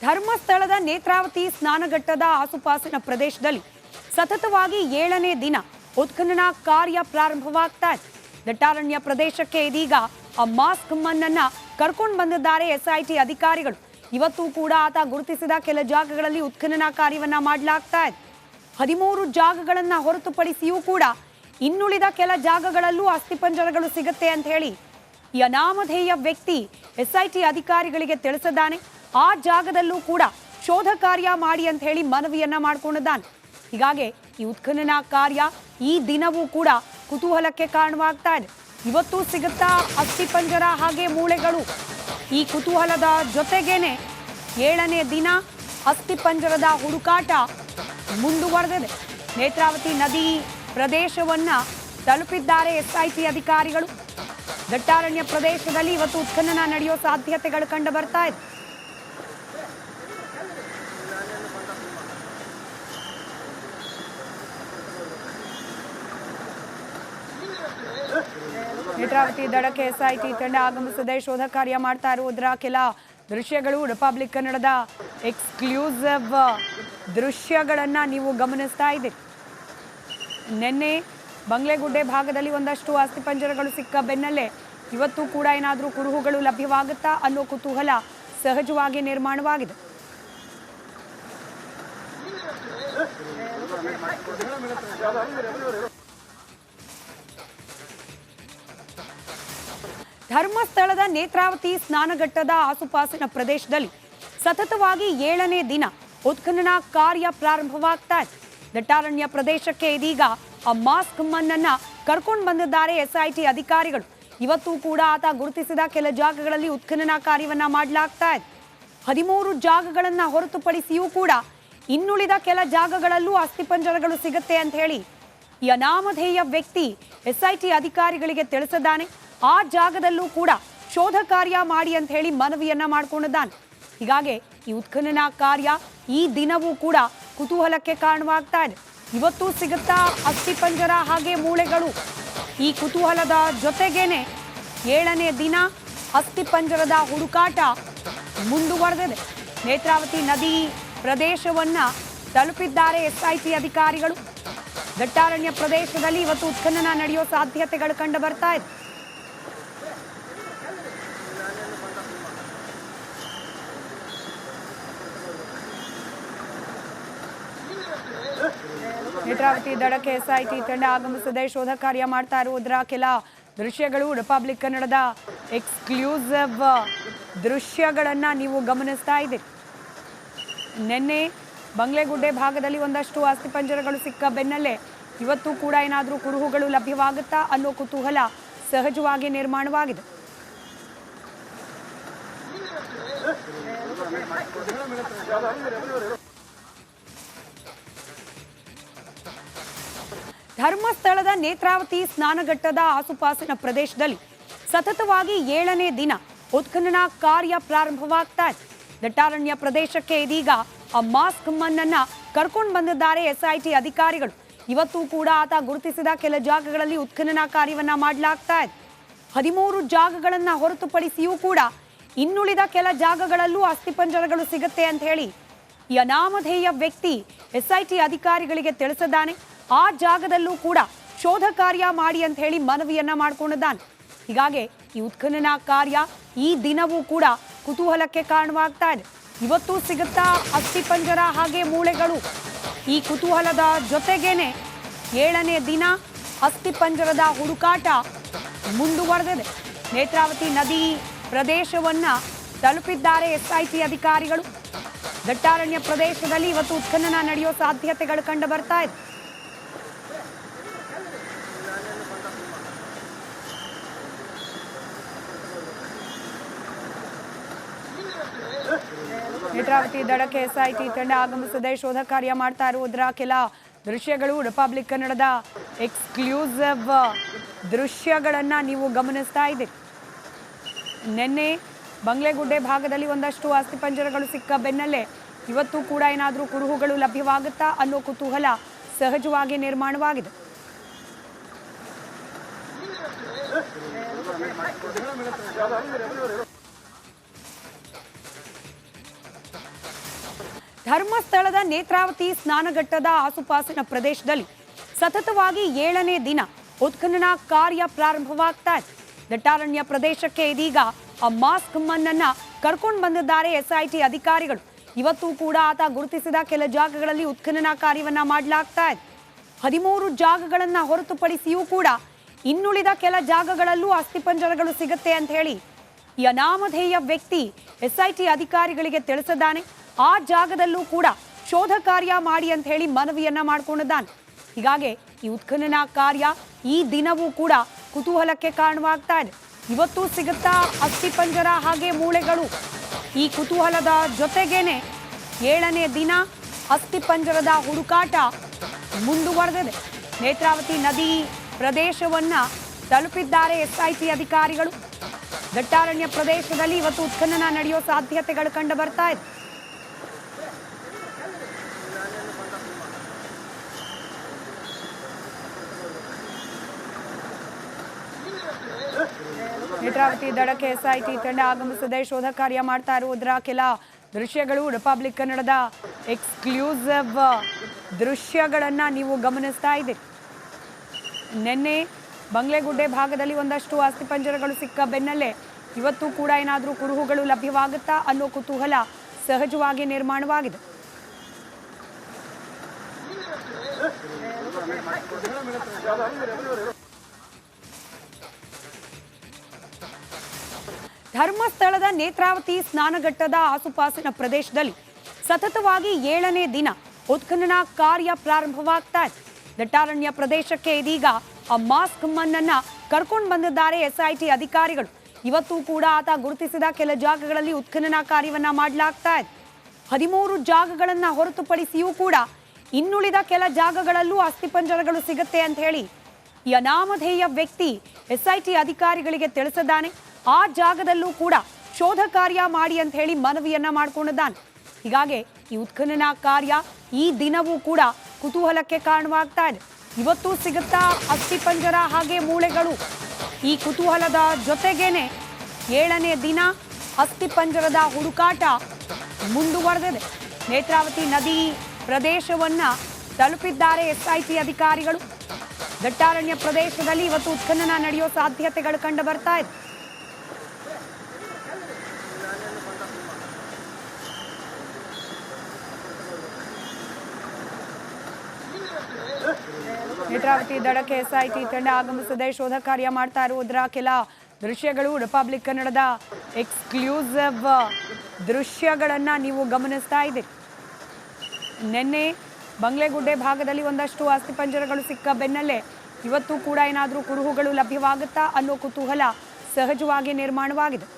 ಧರ್ಮಸ್ಥಳದ ನೇತ್ರಾವತಿ ಸ್ನಾನಘಟ್ಟದ ಆಸುಪಾಸಿನ ಪ್ರದೇಶದಲ್ಲಿ ಸತತವಾಗಿ 7ನೇ ದಿನ ಉತ್ಖನನ ಕಾರ್ಯ ಪ್ರಾರಂಭವಾಗ್ತಾ ಇದೆ. ದಟ್ಟಾರಣ್ಯ ಪ್ರದೇಶಕ್ಕೆ ಇದೀಗ ಆ ಮಾಸ್ಕ್ ಮನ್ನನ್ನ ಕರ್ಕೊಂಡು ಬಂದಿದ್ದಾರೆ ಎಸ್ಐಟಿ ಅಧಿಕಾರಿಗಳು. ಇವತ್ತು ಕೂಡ ಆತ ಗುರುತಿಸಿದ ಕೆಲ ಜಾಗಗಳಲ್ಲಿ ಉತ್ಖನನ ಕಾರ್ಯವನ್ನ ಮಾಡಲಾಗ್ತಾ ಇದೆ. 13 ಜಾಗಗಳನ್ನ ಹೊರತುಪಡಿಸಿಯೂ ಕೂಡ ಇನ್ನುಳಿದ ಕೆಲ ಜಾಗಗಳಲ್ಲೂ ಅಸ್ಥಿಪಂಜರಗಳು ಸಿಗುತ್ತೆ ಅಂತ ಹೇಳಿ ಈ ಅನಾಮಧೇಯ ವ್ಯಕ್ತಿ ಎಸ್ಐಟಿ ಅಧಿಕಾರಿಗಳಿಗೆ ತಿಳಿಸಿದ್ದಾನೆ. ಆ ಜಾಗದಲ್ಲೂ ಕೂಡ ಶೋಧ ಕಾರ್ಯ ಮಾಡಿ ಅಂತ ಹೇಳಿ ಮನವಿಯನ್ನ ಮಾಡಿಕೊಂಡಿದ್ದಾನೆ. ಹೀಗಾಗಿ ಈ ಉತ್ಖನನ ಕಾರ್ಯ ಈ ದಿನವೂ ಕೂಡ ಕುತೂಹಲಕ್ಕೆ ಕಾರಣವಾಗ್ತಾ ಇದೆ. ಇವತ್ತು ಸಿಗುತ್ತಾ ಅಸ್ಥಿಪಂಜರ ಹಾಗೆ ಮೂಳೆಗಳು? ಈ ಕುತೂಹಲದ ಜೊತೆಗೇನೆ 7ನೇ ದಿನ ಅಸ್ಥಿಪಂಜರದ ಹುಡುಕಾಟ ಮುಂದುವರೆದಿದೆ. ನೇತ್ರಾವತಿ ನದಿ ಪ್ರದೇಶವನ್ನ ತಲುಪಿದ್ದಾರೆ ಎಸ್ಐಟಿ ಅಧಿಕಾರಿಗಳು. ದಟ್ಟಾರಣ್ಯ ಪ್ರದೇಶದಲ್ಲಿ ಇವತ್ತು ಉತ್ಖನನ ನಡೆಯೋ ಸಾಧ್ಯತೆಗಳು ಕಂಡು ಬರ್ತಾ ಇದೆ. ನೇತ್ರಾವತಿ ದಡಕ್ಕೆ ಎಸ್ಐಟಿ ತಂಡ ಆಗಮಿಸಿದೆ. ಶೋಧ ಕಾರ್ಯ ಮಾಡ್ತಾ ಇರುವುದರ ಕೆಲ ದೃಶ್ಯಗಳು ರಿಪಬ್ಲಿಕ್ ಕನ್ನಡದ ಎಕ್ಸ್ಕ್ಲೂಸಿವ್ ದೃಶ್ಯಗಳನ್ನ ನೀವು ಗಮನಿಸ್ತಾ ಇದ್ದೀರಿ. ನಿನ್ನೆ ಬಂಗ್ಲೆಗುಡ್ಡೆ ಭಾಗದಲ್ಲಿ ಒಂದಷ್ಟು ಅಸ್ಥಿಪಂಜರಗಳು ಸಿಕ್ಕ ಬೆನ್ನಲ್ಲೇ ಇವತ್ತು ಕೂಡ ಏನಾದರೂ ಕುರುಹುಗಳು ಲಭ್ಯವಾಗುತ್ತಾ ಅನ್ನೋ ಕುತೂಹಲ ಸಹಜವಾಗಿ ನಿರ್ಮಾಣವಾಗಿದೆ. ಧರ್ಮಸ್ಥಳದ ನೇತ್ರಾವತಿ ಸ್ನಾನಘಟ್ಟದ ಆಸುಪಾಸಿನ ಪ್ರದೇಶದಲ್ಲಿ ಸತತವಾಗಿ 7ನೇ ದಿನ ಉತ್ಖನನ ಕಾರ್ಯ ಪ್ರಾರಂಭವಾಗ್ತಾ ಇದೆ. ದಟ್ಟಾರಣ್ಯ ಪ್ರದೇಶಕ್ಕೆ ಇದೀಗ ಆ ಮಾಸ್ಕ್ ಮನ್ನನ್ನ ಕರ್ಕೊಂಡು ಬಂದಿದ್ದಾರೆ ಎಸ್ಐಟಿ ಅಧಿಕಾರಿಗಳು. ಇವತ್ತು ಕೂಡ ಆತ ಗುರುತಿಸಿದ ಕೆಲ ಜಾಗಗಳಲ್ಲಿ ಉತ್ಖನನ ಕಾರ್ಯವನ್ನ ಮಾಡಲಾಗ್ತಾ ಇದೆ. 13 ಜಾಗಗಳನ್ನ ಹೊರತುಪಡಿಸಿಯೂ ಕೂಡ ಇನ್ನುಳಿದ ಕೆಲ ಜಾಗಗಳಲ್ಲೂ ಅಸ್ಥಿಪಂಜರಗಳು ಸಿಗುತ್ತೆ ಅಂತ ಹೇಳಿ ಈ ಅನಾಮಧೇಯ ವ್ಯಕ್ತಿ ಎಸ್ಐಟಿ ಅಧಿಕಾರಿಗಳಿಗೆ ತಿಳಿಸಿದ್ದಾನೆ. ಆ ಜಾಗದಲ್ಲೂ ಕೂಡ ಶೋಧ ಕಾರ್ಯ ಮಾಡಿ ಅಂತ ಹೇಳಿ ಮನವಿಯನ್ನ ಮಾಡಿಕೊಂಡಿದ್ದಾನೆ. ಹೀಗಾಗಿ ಈ ಉತ್ಖನನ ಕಾರ್ಯ ಈ ದಿನವೂ ಕೂಡ ಕುತೂಹಲಕ್ಕೆ ಕಾರಣವಾಗ್ತಾ ಇದೆ. ಇವತ್ತು ಸಿಗುತ್ತಾ ಅಸ್ಥಿಪಂಜರ ಹಾಗೆ ಮೂಳೆಗಳು? ಈ ಕುತೂಹಲದ ಜೊತೆಗೇನೆ 7ನೇ ದಿನ ಅಸ್ಥಿಪಂಜರದ ಹುಡುಕಾಟ ಮುಂದುವರೆದಿದೆ. ನೇತ್ರಾವತಿ ನದಿ ಪ್ರದೇಶವನ್ನ ತಲುಪಿದ್ದಾರೆ ಎಸ್ಐಟಿ ಅಧಿಕಾರಿಗಳು. ದಟ್ಟಾರಣ್ಯ ಪ್ರದೇಶದಲ್ಲಿ ಇವತ್ತು ಉತ್ಖನನ ನಡೆಯೋ ಸಾಧ್ಯತೆಗಳು ಕಂಡು ಬರ್ತಾ ಇದೆ. ನೇತ್ರಾವತಿ ದಡಕ್ಕೆ ಎಸ್ಐಟಿ ತಂಡ ಆಗಮಿಸಿದೆ. ಶೋಧ ಕಾರ್ಯ ಮಾಡ್ತಾ ಇರುವುದರ ಕೆಲ ದೃಶ್ಯಗಳು ರಿಪಬ್ಲಿಕ್ ಕನ್ನಡದ ಎಕ್ಸ್ಕ್ಲೂಸಿವ್ ದೃಶ್ಯಗಳನ್ನ ನೀವು ಗಮನಿಸ್ತಾ ಇದ್ದೀರಿ. ನಿನ್ನೆ ಬಂಗ್ಲೆಗುಡ್ಡೆ ಭಾಗದಲ್ಲಿ ಒಂದಷ್ಟು ಅಸ್ಥಿಪಂಜರಗಳು ಸಿಕ್ಕ ಬೆನ್ನಲ್ಲೇ ಇವತ್ತು ಕೂಡ ಏನಾದರೂ ಕುರುಹುಗಳು ಲಭ್ಯವಾಗುತ್ತಾ ಅನ್ನೋ ಕುತೂಹಲ ಸಹಜವಾಗಿ ನಿರ್ಮಾಣವಾಗಿದೆ. ಧರ್ಮಸ್ಥಳದ ನೇತ್ರಾವತಿ ಸ್ನಾನಘಟ್ಟದ ಆಸುಪಾಸಿನ ಪ್ರದೇಶದಲ್ಲಿ ಸತತವಾಗಿ 7ನೇ ದಿನ ಉತ್ಖನನ ಕಾರ್ಯ ಪ್ರಾರಂಭವಾಗ್ತಾ ಇದೆ. ದಟ್ಟಾರಣ್ಯ ಪ್ರದೇಶಕ್ಕೆ ಇದೀಗ ಆ ಮಾಸ್ಕ್ ಮನ್ನನ್ನ ಕರ್ಕೊಂಡು ಬಂದಿದ್ದಾರೆ ಎಸ್ಐಟಿ ಅಧಿಕಾರಿಗಳು. ಇವತ್ತು ಕೂಡ ಆತ ಗುರುತಿಸಿದ ಕೆಲ ಜಾಗಗಳಲ್ಲಿ ಉತ್ಖನನ ಕಾರ್ಯವನ್ನ ಮಾಡಲಾಗ್ತಾ ಇದೆ. 13 ಜಾಗಗಳನ್ನ ಹೊರತುಪಡಿಸಿಯೂ ಕೂಡ ಇನ್ನುಳಿದ ಕೆಲ ಜಾಗಗಳಲ್ಲೂ ಅಸ್ಥಿಪಂಜರಗಳು ಸಿಗುತ್ತೆ ಅಂತ ಹೇಳಿ ಈ ಅನಾಮಧೇಯ ವ್ಯಕ್ತಿ ಎಸ್ಐಟಿ ಅಧಿಕಾರಿಗಳಿಗೆ ತಿಳಿಸಿದ್ದಾನೆ. ಆ ಜಾಗದಲ್ಲೂ ಕೂಡ ಶೋಧ ಕಾರ್ಯ ಮಾಡಿ ಅಂತ ಹೇಳಿ ಮನವಿಯನ್ನ ಮಾಡಿಕೊಂಡಿದ್ದಾನೆ. ಹೀಗಾಗಿ ಈ ಉತ್ಖನನ ಕಾರ್ಯ ಈ ದಿನವೂ ಕೂಡ ಕುತೂಹಲಕ್ಕೆ ಕಾರಣವಾಗ್ತಾ ಇದೆ. ಇವತ್ತು ಸಿಗುತ್ತಾ ಅಸ್ಥಿಪಂಜರ ಹಾಗೆ ಮೂಳೆಗಳು? ಈ ಕುತೂಹಲದ ಜೊತೆಗೇನೆ 7ನೇ ದಿನ ಅಸ್ಥಿಪಂಜರದ ಹುಡುಕಾಟ ಮುಂದುವರೆದಿದೆ. ನೇತ್ರಾವತಿ ನದಿ ಪ್ರದೇಶವನ್ನ ತಲುಪಿದ್ದಾರೆ ಎಸ್ಐಟಿ ಅಧಿಕಾರಿಗಳು. ದಟ್ಟಾರಣ್ಯ ಪ್ರದೇಶದಲ್ಲಿ ಇವತ್ತು ಉತ್ಖನನ ನಡೆಯೋ ಸಾಧ್ಯತೆಗಳು ಕಂಡು ಬರ್ತಾ ಇದೆ. ನೇತ್ರಾವತಿ ದಡಕ್ಕೆ ಎಸ್ಐಟಿ ತಂಡ ಆಗಮಿಸಿದೆ. ಶೋಧ ಕಾರ್ಯ ಮಾಡ್ತಾ ಇರುವುದರ ಕೆಲ ದೃಶ್ಯಗಳು ರಿಪಬ್ಲಿಕ್ ಕನ್ನಡದ ಎಕ್ಸ್ಕ್ಲೂಸಿವ್ ದೃಶ್ಯಗಳನ್ನ ನೀವು ಗಮನಿಸ್ತಾ ಇದ್ದೀರಿ. ನಿನ್ನೆ ಬಂಗ್ಲೆಗುಡ್ಡೆ ಭಾಗದಲ್ಲಿ ಒಂದಷ್ಟು ಅಸ್ಥಿಪಂಜರಗಳು ಸಿಕ್ಕ ಬೆನ್ನಲ್ಲೇ ಇವತ್ತು ಕೂಡ ಏನಾದರೂ ಕುರುಹುಗಳು ಲಭ್ಯವಾಗುತ್ತಾ ಅನ್ನೋ ಕುತೂಹಲ ಸಹಜವಾಗಿ ನಿರ್ಮಾಣವಾಗಿದೆ. ಧರ್ಮಸ್ಥಳದ ನೇತ್ರಾವತಿ ಸ್ನಾನಘಟ್ಟದ ಆಸುಪಾಸಿನ ಪ್ರದೇಶದಲ್ಲಿ ಸತತವಾಗಿ 7ನೇ ದಿನ ಉತ್ಖನನ ಕಾರ್ಯ ಪ್ರಾರಂಭವಾಗ್ತಾ ಇದೆ. ದಟ್ಟಾರಣ್ಯ ಪ್ರದೇಶಕ್ಕೆ ಇದೀಗ ಆ ಮಾಸ್ಕ್ ಮನ್ನನ್ನ ಕರ್ಕೊಂಡು ಬಂದಿದ್ದಾರೆ ಎಸ್ಐಟಿ ಅಧಿಕಾರಿಗಳು. ಇವತ್ತು ಕೂಡ ಆತ ಗುರುತಿಸಿದ ಕೆಲ ಜಾಗಗಳಲ್ಲಿ ಉತ್ಖನನ ಕಾರ್ಯವನ್ನ ಮಾಡಲಾಗ್ತಾ ಇದೆ. 13 ಜಾಗಗಳನ್ನ ಹೊರತುಪಡಿಸಿಯೂ ಕೂಡ ಇನ್ನುಳಿದ ಕೆಲ ಜಾಗಗಳಲ್ಲೂ ಅಸ್ಥಿಪಂಜರಗಳು ಸಿಗುತ್ತೆ ಅಂತ ಹೇಳಿ ಈ ಅನಾಮಧೇಯ ವ್ಯಕ್ತಿ ಎಸ್ಐಟಿ ಅಧಿಕಾರಿಗಳಿಗೆ ತಿಳಿಸಿದ್ದಾನೆ. ಆ ಜಾಗದಲ್ಲೂ ಕೂಡ ಶೋಧ ಕಾರ್ಯ ಮಾಡಿ ಅಂತ ಹೇಳಿ ಮನವಿಯನ್ನ ಮಾಡಿಕೊಂಡಿದ್ದಾನೆ. ಹೀಗಾಗಿ ಈ ಉತ್ಖನನ ಕಾರ್ಯ ಈ ದಿನವೂ ಕೂಡ ಕುತೂಹಲಕ್ಕೆ ಕಾರಣವಾಗ್ತಾ ಇದೆ. ಇವತ್ತು ಸಿಗುತ್ತಾ ಅಸ್ಥಿಪಂಜರ ಹಾಗೆ ಮೂಳೆಗಳು? ಈ ಕುತೂಹಲದ ಜೊತೆಗೇನೆ 7ನೇ ದಿನ ಅಸ್ಥಿಪಂಜರದ ಹುಡುಕಾಟ ಮುಂದುವರೆದಿದೆ. ನೇತ್ರಾವತಿ ನದಿ ಪ್ರದೇಶವನ್ನ ತಲುಪಿದ್ದಾರೆ ಎಸ್ಐಟಿ ಅಧಿಕಾರಿಗಳು. ದಟ್ಟಾರಣ್ಯ ಪ್ರದೇಶದಲ್ಲಿ ಇವತ್ತು ಉತ್ಖನನ ನಡೆಯೋ ಸಾಧ್ಯತೆಗಳು ಕಂಡು ಬರ್ತಾ ಇದೆ. ನೇತ್ರಾವತಿ ದಡಕ್ಕೆ ಎಸ್ಐಟಿ ತಂಡ ಆಗಮಿಸದೆ ಶೋಧ ಕಾರ್ಯ ಮಾಡ್ತಾ ಇರುವುದರ ಕೆಲ ದೃಶ್ಯಗಳು ರಿಪಬ್ಲಿಕ್ ಕನ್ನಡದ ಎಕ್ಸ್ಕ್ಲೂಸಿವ್ ದೃಶ್ಯಗಳನ್ನ ನೀವು ಗಮನಿಸ್ತಾ ಇದ್ದೀರಿ. ನಿನ್ನೆ ಬಂಗ್ಲೆಗುಡ್ಡೆ ಭಾಗದಲ್ಲಿ ಒಂದಷ್ಟು ಅಸ್ಥಿಪಂಜರಗಳು ಸಿಕ್ಕ ಬೆನ್ನಲ್ಲೇ ಇವತ್ತು ಕೂಡ ಏನಾದರೂ ಕುರುಹುಗಳು ಲಭ್ಯವಾಗುತ್ತಾ ಅನ್ನೋ ಕುತೂಹಲ ಸಹಜವಾಗಿ ನಿರ್ಮಾಣವಾಗಿದೆ. ಧರ್ಮಸ್ಥಳದ ನೇತ್ರಾವತಿ ಸ್ನಾನಘಟ್ಟದ ಆಸುಪಾಸಿನ ಪ್ರದೇಶದಲ್ಲಿ ಸತತವಾಗಿ 7ನೇ ದಿನ ಉತ್ಖನನ ಕಾರ್ಯ ಪ್ರಾರಂಭವಾಗ್ತಾ ಇದೆ. ದಟ್ಟಾರಣ್ಯ ಪ್ರದೇಶಕ್ಕೆ ಇದೀಗ ಆ ಮಾಸ್ಕ್ ಮನ್ನನ್ನ ಕರ್ಕೊಂಡು ಬಂದಿದ್ದಾರೆ ಎಸ್ಐಟಿ ಅಧಿಕಾರಿಗಳು. ಇವತ್ತು ಕೂಡ ಆತ ಗುರುತಿಸಿದ ಕೆಲ ಜಾಗಗಳಲ್ಲಿ ಉತ್ಖನನ ಕಾರ್ಯವನ್ನ ಮಾಡಲಾಗ್ತಾ ಇದೆ. 13 ಜಾಗಗಳನ್ನ ಹೊರತುಪಡಿಸಿಯೂ ಕೂಡ ಇನ್ನುಳಿದ ಕೆಲ ಜಾಗಗಳಲ್ಲೂ ಅಸ್ಥಿಪಂಜರಗಳು ಸಿಗುತ್ತೆ ಅಂತ ಹೇಳಿ ಈ ಅನಾಮಧೇಯ ವ್ಯಕ್ತಿ ಎಸ್ಐಟಿ ಅಧಿಕಾರಿಗಳಿಗೆ ತಿಳಿಸಿದ್ದಾನೆ. ಆ ಜಾಗದಲ್ಲೂ ಕೂಡ ಶೋಧ ಕಾರ್ಯ ಮಾಡಿ ಅಂತ ಹೇಳಿ ಮನವಿಯನ್ನ ಮಾಡಿಕೊಂಡಿದ್ದಾನೆ. ಹೀಗಾಗಿ ಈ ಉತ್ಖನನ ಕಾರ್ಯ ಈ ದಿನವೂ ಕೂಡ ಕುತೂಹಲಕ್ಕೆ ಕಾರಣವಾಗ್ತಾ ಇದೆ. ಇವತ್ತು ಸಿಗುತ್ತಾ ಅಸ್ಥಿಪಂಜರ ಹಾಗೆ ಮೂಳೆಗಳು? ಈ ಕುತೂಹಲದ ಜೊತೆಗೇನೆ 7ನೇ ದಿನ ಅಸ್ಥಿಪಂಜರದ ಹುಡುಕಾಟ ಮುಂದುವರೆದಿದೆ. ನೇತ್ರಾವತಿ ನದಿ ಪ್ರದೇಶವನ್ನ ತಲುಪಿದ್ದಾರೆ ಎಸ್ಐಟಿ ಅಧಿಕಾರಿಗಳು. ದಟ್ಟಾರಣ್ಯ ಪ್ರದೇಶದಲ್ಲಿ ಇವತ್ತು ಉತ್ಖನನ ನಡೆಯೋ ಸಾಧ್ಯತೆಗಳು ಕಂಡು ಬರ್ತಾ ಇದೆ. ನೇತ್ರಾವತಿ ದಡಕ್ಕೆ ಎಸ್ಐಟಿ ತಂಡ ಆಗಮಿಸದೆ ಶೋಧ ಕಾರ್ಯ ಮಾಡ್ತಾ ಇರುವುದರ ಕೆಲ ದೃಶ್ಯಗಳು ರಿಪಬ್ಲಿಕ್ ಕನ್ನಡದ ಎಕ್ಸ್ಕ್ಲೂಸಿವ್ ದೃಶ್ಯಗಳನ್ನ ನೀವು ಗಮನಿಸ್ತಾ ಇದ್ದೀರಿ. ನಿನ್ನೆ ಬಂಗ್ಲೆಗುಡ್ಡೆ ಭಾಗದಲ್ಲಿ ಒಂದಷ್ಟು ಅಸ್ಥಿಪಂಜರಗಳು ಸಿಕ್ಕ ಬೆನ್ನಲ್ಲೇ ಇವತ್ತು ಕೂಡ ಏನಾದರೂ ಕುರುಹುಗಳು ಲಭ್ಯವಾಗುತ್ತಾ ಅನ್ನೋ ಕುತೂಹಲ ಸಹಜವಾಗಿ ನಿರ್ಮಾಣವಾಗಿದೆ.